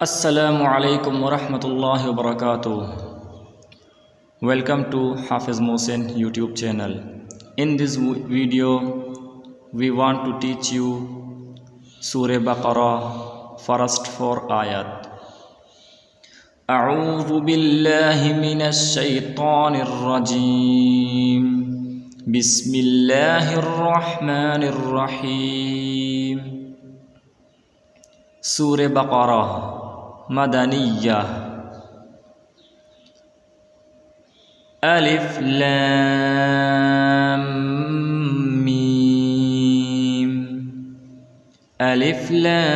Assalamu alaikum wa rahmatullahi wa barakatuh. Welcome to Hafiz Mohsen YouTube channel. In this video, we want to teach you Surah Baqarah, first 4 ayat. A'udhu billahi minash shaitanir rajim. Bismillahir rahmanir rahim. Surah Baqarah Madaniyah. Alif Lam Mim. Alif Lam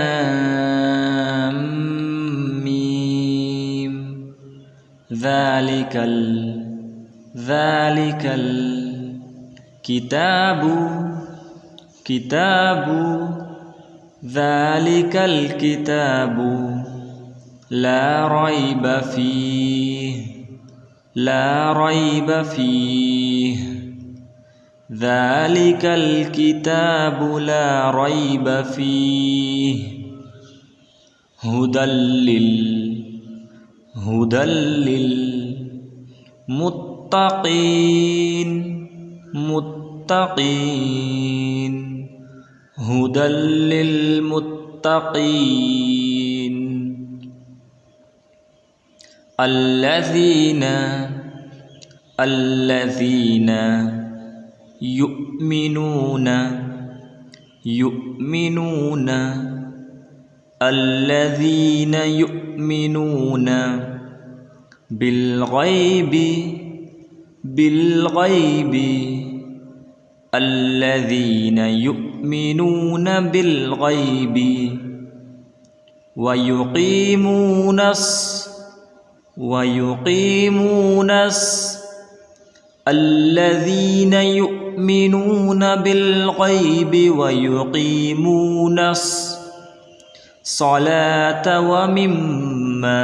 Mim. Dhalikal Kitabu Dhalikal Kitabu La rayba fih Dhalikal Kitabu la rayba fih Hudallil Muttaqin Hudallil Muttaqin Allazina yu'minuna Allazina yu'minuna bil ghaibi Allazina yu'minuna bil ghaibi wa yuqimunas Allazina yu'minuna bil ghaibi wa yuqimunas salata wa mimma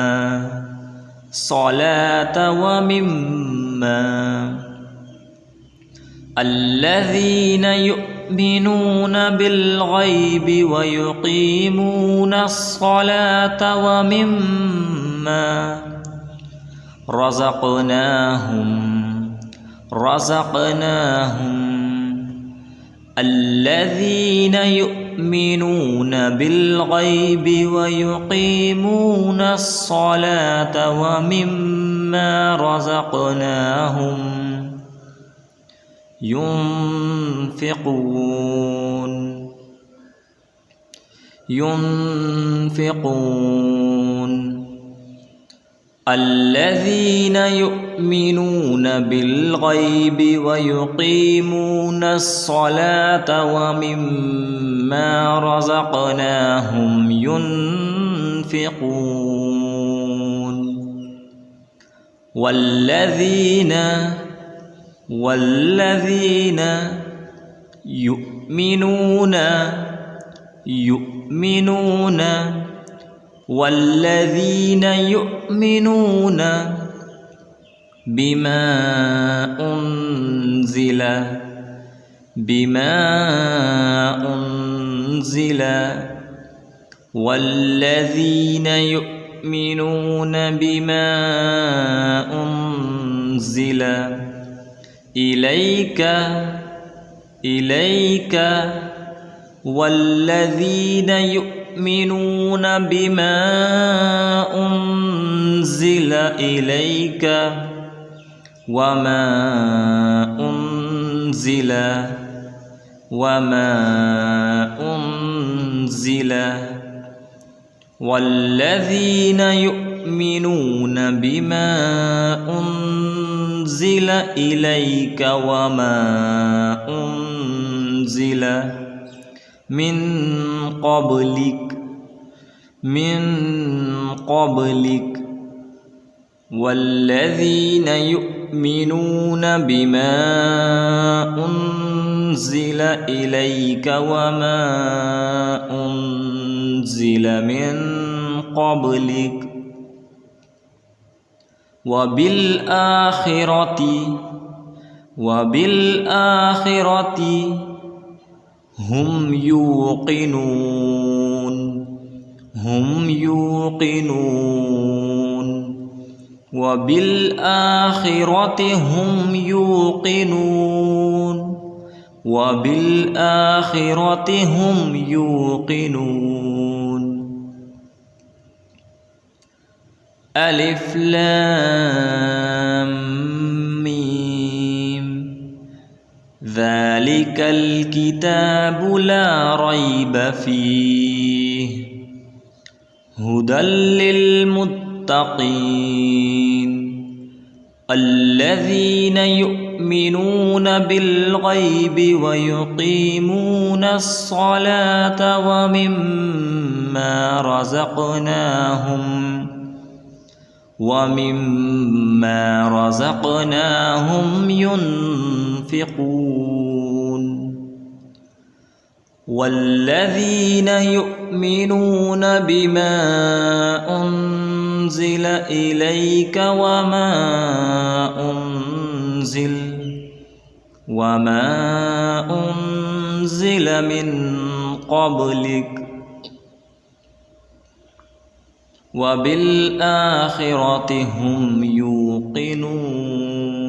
الذين يؤمنون بالغيب ويقيمون الصلاة ومما رزقناهم الذين يؤمنون بالغيب ويقيمون الصلاة ومما رزقناهم ينفقون الذين يؤمنون بالغيب ويقيمون الصلاة ومما رزقناهم ينفقون والذين يؤمنون بما أنزل والذين يؤمنون بما أنزل إليك والذين يؤمنون بما أنزل إليك وما أنزل والذين يؤمنون بما أنزل إليك وما أنزل من قبلك والذين يؤمنون بما أنزل إليك وما أنزل من قبلك وبالآخرة هم يوقنون هم يوقنون وبالآخرة هم يوقنون وبالآخرة هم يوقنون. ألف لام ميم ذلك الكتاب لا ريب فيه هدى للمتقين الذين يؤمنون بالغيب ويقيمون الصلاة ومما رزقناهم ينفقون. والذين يؤمنون بما أنزل إليك وما أنزل من قبلك وبالآخرة هم يوقنون.